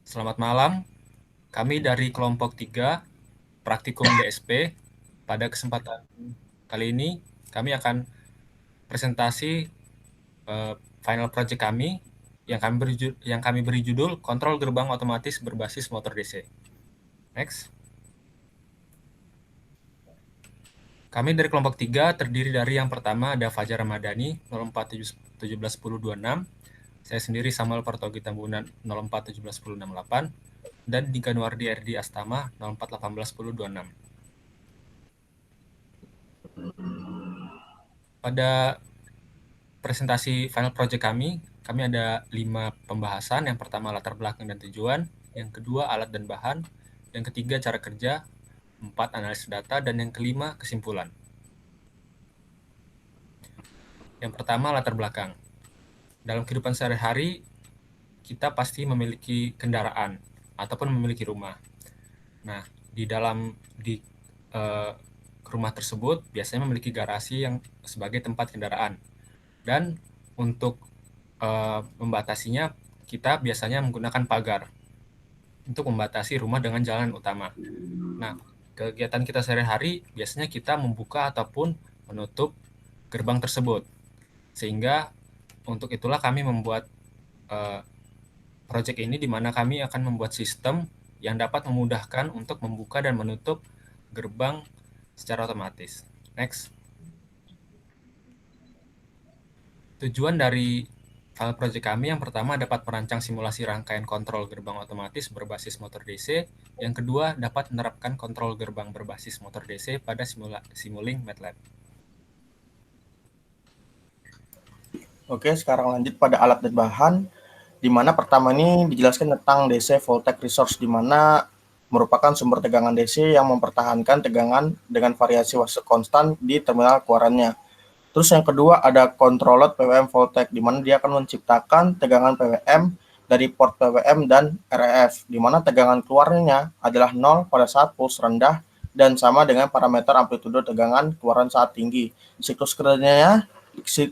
Selamat malam, kami dari kelompok 3 Praktikum DSP. Pada kesempatan kali ini, kami akan presentasi final project kami yang kami beri judul Kontrol Gerbang Otomatis Berbasis Motor DC. Next. Kami dari kelompok 3 terdiri dari yang pertama ada Fajar Ramadhani 04171026, saya sendiri Samuel Partogi Tambunan 04171068, dan Dika Nuardi RD Astama 04181026. Pada presentasi final project kami ada 5 pembahasan. Yang pertama latar belakang dan tujuan, yang kedua alat dan bahan, yang ketiga cara kerja, 4 analisis data, dan yang kelima kesimpulan. Yang pertama latar belakang. Dalam kehidupan sehari-hari, kita pasti memiliki kendaraan ataupun memiliki rumah. Nah, di rumah tersebut biasanya memiliki garasi yang sebagai tempat kendaraan. Dan untuk membatasinya, kita biasanya menggunakan pagar untuk membatasi rumah dengan jalan utama. Nah, kegiatan kita sehari-hari biasanya kita membuka ataupun menutup gerbang tersebut. Sehingga untuk itulah kami membuat project ini, di mana kami akan membuat sistem yang dapat memudahkan untuk membuka dan menutup gerbang secara otomatis. Next. Tujuan dari file project kami yang pertama dapat merancang simulasi rangkaian kontrol gerbang otomatis berbasis motor DC. Yang kedua dapat menerapkan kontrol gerbang berbasis motor DC pada Simulink MATLAB. Oke, sekarang lanjut pada alat dan bahan, di mana pertama ini dijelaskan tentang DC Voltec Resource, di mana merupakan sumber tegangan DC yang mempertahankan tegangan dengan variasi fase konstan di terminal keluarannya. Terus yang kedua ada controlled PWM Voltec, di mana dia akan menciptakan tegangan PWM dari port PWM dan RF, di mana tegangan keluarnya adalah 0 pada saat pulse rendah dan sama dengan parameter amplitudo tegangan keluaran saat tinggi.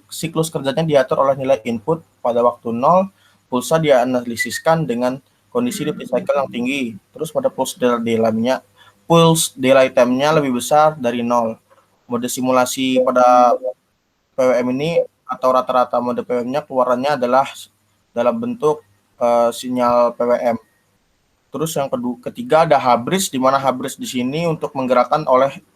Siklus kerjanya diatur oleh nilai input pada waktu 0, pulsa dianalisiskan dengan kondisi duty cycle yang tinggi. Terus pada pulse delay time-nya lebih besar dari 0. Mode simulasi pada PWM ini atau rata-rata mode PWM-nya keluarannya adalah dalam bentuk sinyal PWM. Terus yang ketiga ada habris, di mana habris di sini untuk menggerakkan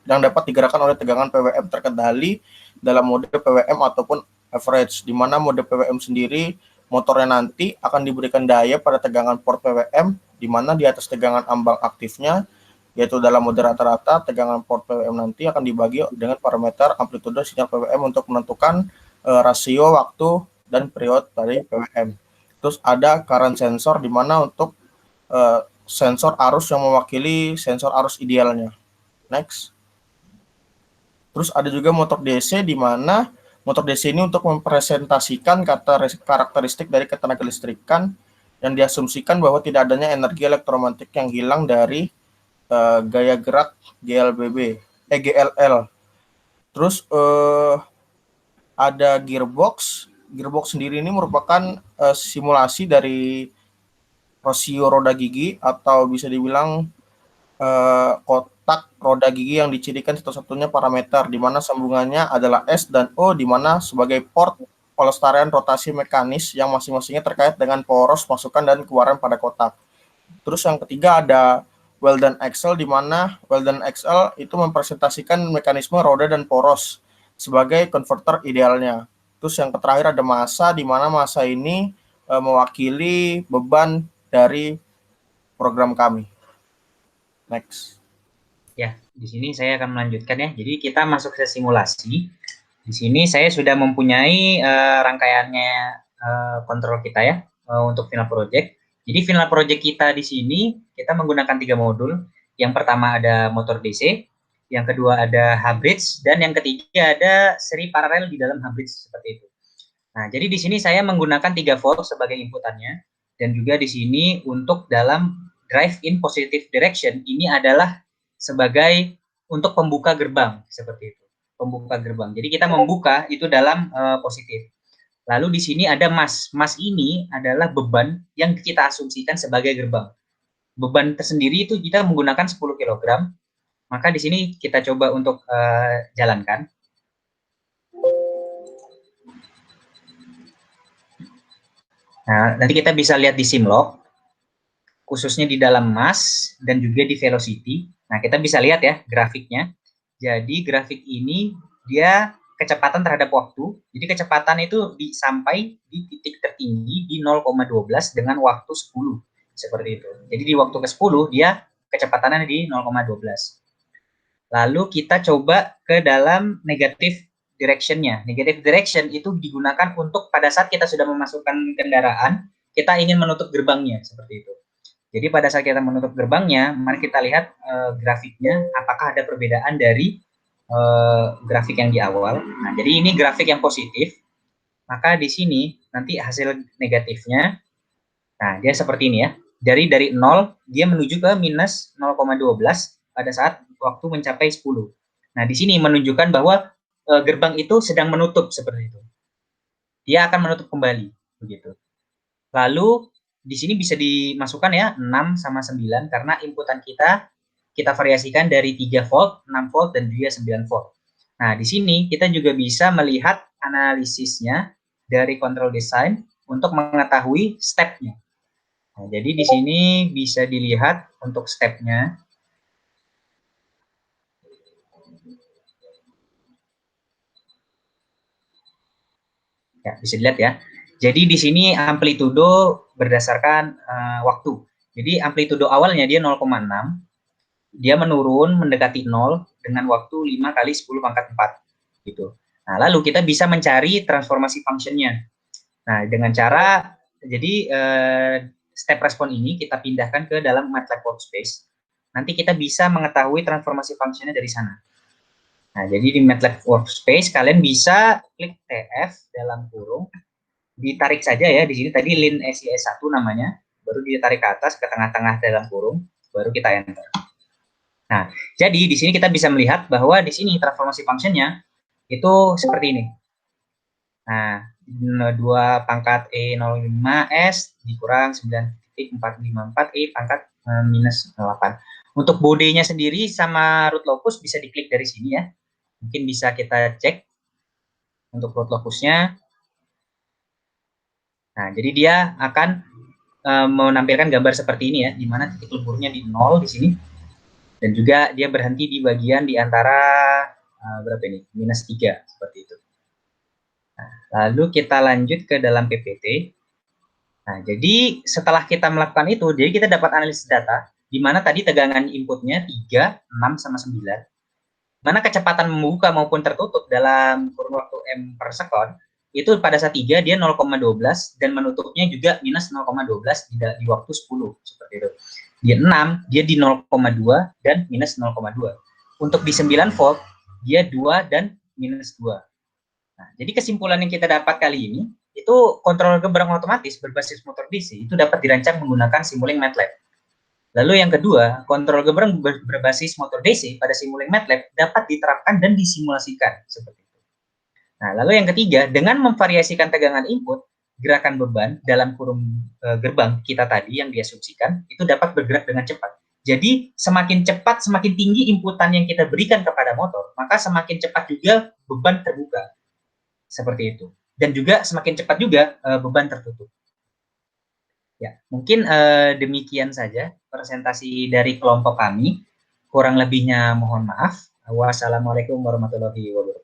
yang dapat digerakkan oleh tegangan PWM terkendali dalam mode PWM ataupun average, di mana mode PWM sendiri motornya nanti akan diberikan daya pada tegangan port PWM, di mana di atas tegangan ambang aktifnya, yaitu dalam mode rata-rata, tegangan port PWM nanti akan dibagi dengan parameter amplitudo sinyal PWM untuk menentukan rasio waktu dan periode dari PWM. Terus ada current sensor, di mana untuk sensor arus yang mewakili sensor arus idealnya. Next. Terus ada juga motor DC, di mana motor DC ini untuk mempresentasikan karakteristik dari ketenaga listrikan yang diasumsikan bahwa tidak adanya energi elektromagnetik yang hilang dari gaya gerak GLL. Terus ada gearbox. Gearbox sendiri ini merupakan simulasi dari rasio roda gigi, atau bisa dibilang kotak roda gigi yang dicirikan satu-satunya parameter, di mana sambungannya adalah S dan O, di mana sebagai port pelestarian rotasi mekanis yang masing-masingnya terkait dengan poros masukan dan keluaran pada kotak. Terus yang ketiga ada Weldon Axle, di mana Weldon Axle itu mempresentasikan mekanisme roda dan poros sebagai konverter idealnya. Terus yang terakhir ada massa, di mana massa ini mewakili beban dari program kami. Next. Ya, di sini saya akan melanjutkan ya. Jadi kita masuk ke simulasi. Di sini saya sudah mempunyai rangkaiannya kontrol kita ya untuk final project. Jadi final project kita di sini kita menggunakan 3 modul. Yang pertama ada motor DC, yang kedua ada hub bridge, dan yang ketiga ada seri paralel di dalam hub bridge seperti itu. Nah, jadi di sini saya menggunakan 3 volt sebagai inputannya, dan juga di sini untuk dalam drive in positive direction ini adalah sebagai untuk pembuka gerbang seperti itu. Pembuka gerbang. Jadi kita membuka itu dalam positif. Lalu di sini ada mas. Mas ini adalah beban yang kita asumsikan sebagai gerbang. Beban tersendiri itu kita menggunakan 10 kg. Maka di sini kita coba untuk jalankan. Nah, nanti kita bisa lihat di simlog, khususnya di dalam mass dan juga di velocity. Nah, kita bisa lihat ya grafiknya. Jadi grafik ini dia kecepatan terhadap waktu. Jadi kecepatan itu sampai di titik tertinggi di 0,12 dengan waktu 10. Seperti itu. Jadi di waktu ke-10 dia kecepatannya di 0,12. Lalu kita coba ke dalam negative direction-nya. Negative direction itu digunakan untuk pada saat kita sudah memasukkan kendaraan, kita ingin menutup gerbangnya, seperti itu. Jadi pada saat kita menutup gerbangnya, mari kita lihat grafiknya, apakah ada perbedaan dari grafik yang di awal. Nah, jadi ini grafik yang positif, maka di sini nanti hasil negatifnya, nah dia seperti ini ya. Dari 0, dia menuju ke minus 0,12 pada saat waktu mencapai 10. Nah, di sini menunjukkan bahwa gerbang itu sedang menutup seperti itu. Dia akan menutup kembali, begitu. Lalu di sini bisa dimasukkan ya 6 sama 9 karena inputan kita variasikan dari 3 volt, 6 volt dan juga 9 volt. Nah, di sini kita juga bisa melihat analisisnya dari control design untuk mengetahui step-nya. Nah, jadi di sini bisa dilihat untuk step-nya. Ya, bisa dilihat ya. Jadi di sini amplitudo berdasarkan waktu. Jadi amplitudo awalnya dia 0,6, dia menurun mendekati 0 dengan waktu 5 kali 10 pangkat 4 gitu. Nah, lalu kita bisa mencari transformasi function-nya. Nah, dengan cara jadi step respon ini kita pindahkan ke dalam MATLAB workspace. Nanti kita bisa mengetahui transformasi function-nya dari sana. Nah, jadi di MATLAB workspace kalian bisa klik TF dalam kurung, ditarik saja ya di sini tadi lin SIS1 namanya, baru ditarik ke atas ke tengah-tengah dalam kurung, baru kita enter. Nah, jadi di sini kita bisa melihat bahwa di sini transformasi function-nya itu seperti ini. Nah, 2 pangkat E05S dikurang 9,454 E pangkat minus 8. Untuk bodenya sendiri sama root locus bisa diklik dari sini ya. Mungkin bisa kita cek untuk root locusnya. Nah, jadi dia akan menampilkan gambar seperti ini ya, di mana titik leburnya di 0 di sini. Dan juga dia berhenti di bagian di antara berapa ini? Minus 3 seperti itu. Nah, lalu kita lanjut ke dalam PPT. Nah, jadi setelah kita melakukan itu, jadi kita dapat analisis data di mana tadi tegangan inputnya 3, 6 sama 9. Mana kecepatan membuka maupun tertutup dalam kurun waktu M per sekon itu pada saat 3 dia 0,12 dan menutupnya juga minus 0,12 di waktu 10 seperti itu. Di 6 dia di 0,2 dan minus 0,2. Untuk di 9 volt dia 2 dan minus 2. Nah, jadi kesimpulan yang kita dapat kali ini itu kontrol gerbang otomatis berbasis motor DC itu dapat dirancang menggunakan Simulink MATLAB. Lalu yang kedua, kontrol gerbang berbasis motor DC pada Simulink MATLAB dapat diterapkan dan disimulasikan seperti itu. Nah, lalu yang ketiga, dengan memvariasikan tegangan input, gerakan beban dalam kurung gerbang kita tadi yang diasumsikan itu dapat bergerak dengan cepat. Jadi semakin cepat, semakin tinggi inputan yang kita berikan kepada motor, maka semakin cepat juga beban terbuka. Seperti itu. Dan juga semakin cepat juga beban tertutup. Ya, mungkin demikian saja presentasi dari kelompok kami. Kurang lebihnya mohon maaf. Wassalamualaikum warahmatullahi wabarakatuh.